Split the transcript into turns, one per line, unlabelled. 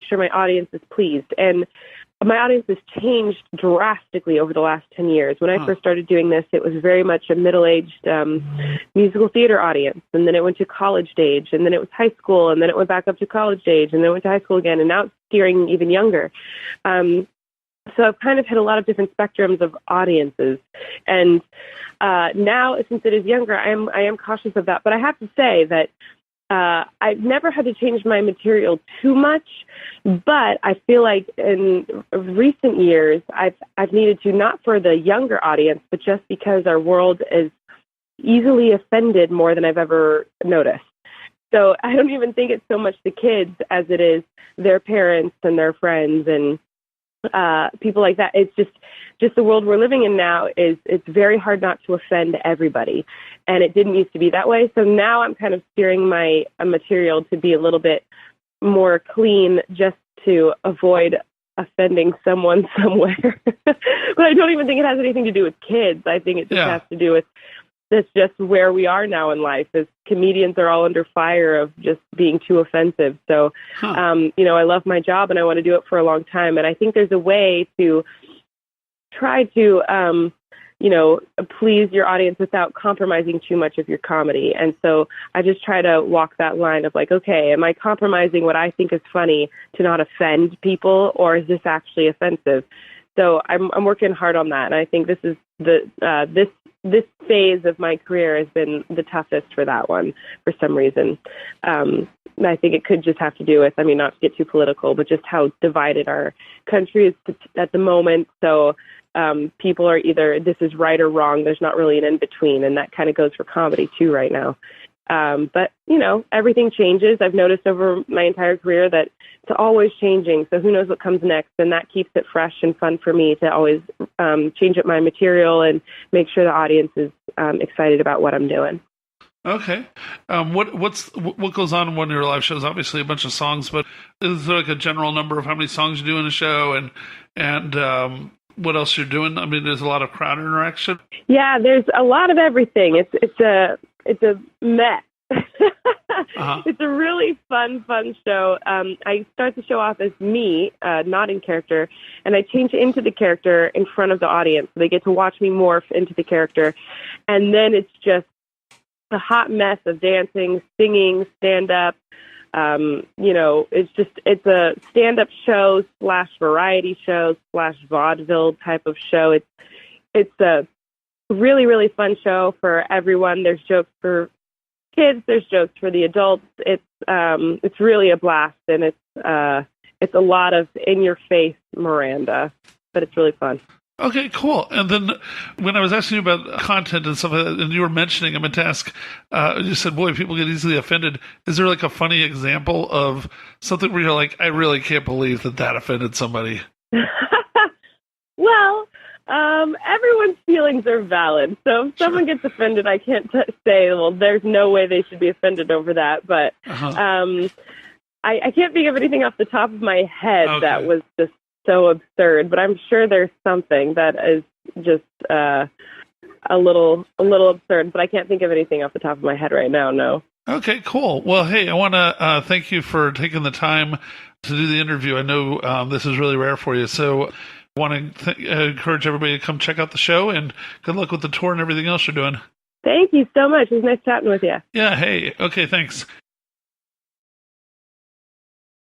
sure my audience is pleased. And my audience has changed drastically over the last 10 years. When I first started doing this, it was very much a middle-aged musical theater audience. And then it went to college age, and then it was high school, and then it went back up to college age, and then it went to high school again, and now it's steering even younger. So I've kind of hit a lot of different spectrums of audiences. And now, since it is younger, I am cautious of that. But I have to say that I've never had to change my material too much, but I feel like in recent years, I've needed to, not for the younger audience, but just because our world is easily offended more than I've ever noticed. So I don't even think it's so much the kids as it is their parents and their friends and people like that. It's just the world we're living in now it's very hard not to offend everybody. And it didn't used to be that way. So now I'm kind of steering my material to be a little bit more clean just to avoid offending someone somewhere. But I don't even think it has anything to do with kids. I think it just has to do with that's just where we are now in life. As comedians are all under fire of just being too offensive. So, I love my job and I want to do it for a long time. And I think there's a way to try to, please your audience without compromising too much of your comedy. And so I just try to walk that line of like, okay, am I compromising what I think is funny to not offend people, or is this actually offensive? So I'm working hard on that. And I think this is this phase of my career has been the toughest for that one for some reason. I think it could just have to do with, not to get too political, but just how divided our country is at the moment. So people are either this is right or wrong. There's not really an in-between, and that kind of goes for comedy too right now. But, everything changes. I've noticed over my entire career that it's always changing. So who knows what comes next? And that keeps it fresh and fun for me to always change up my material and make sure the audience is excited about what I'm doing.
Okay. What goes on in one of your live shows? Obviously a bunch of songs, but is there like a general number of how many songs you do in a show and what else you're doing? There's a lot of crowd interaction. Yeah,
there's a lot of everything. It's a mess. It's a really fun show. I start the show off as me, not in character, and I change into the character in front of the audience. They get to watch me morph into the character, and then it's just a hot mess of dancing, singing, stand-up. It's a stand-up show / variety show / vaudeville type of show. It's a really, really fun show for everyone. There's jokes for kids, there's jokes for the adults. It's really a blast, and it's a lot of in-your-face Miranda, but it's really fun.
Okay, cool. And then when I was asking you about content and stuff, and you were mentioning, I meant to ask, you said, boy, people get easily offended. Is there like a funny example of something where you're like, I really can't believe that offended somebody?
Well, everyone's feelings are valid. So if someone gets offended, I can't say, well, there's no way they should be offended over that. But I can't think of anything off the top of my head that was just so absurd. But I'm sure there's something that is just a little absurd. But I can't think of anything off the top of my head right now, no.
Okay, cool. Well, hey, I want to thank you for taking the time to do the interview. I know this is really rare for you. So I want to encourage everybody to come check out the show, and good luck with the tour and everything else you're doing.
Thank you so much. It was nice chatting with you.
Yeah, hey. Okay, thanks.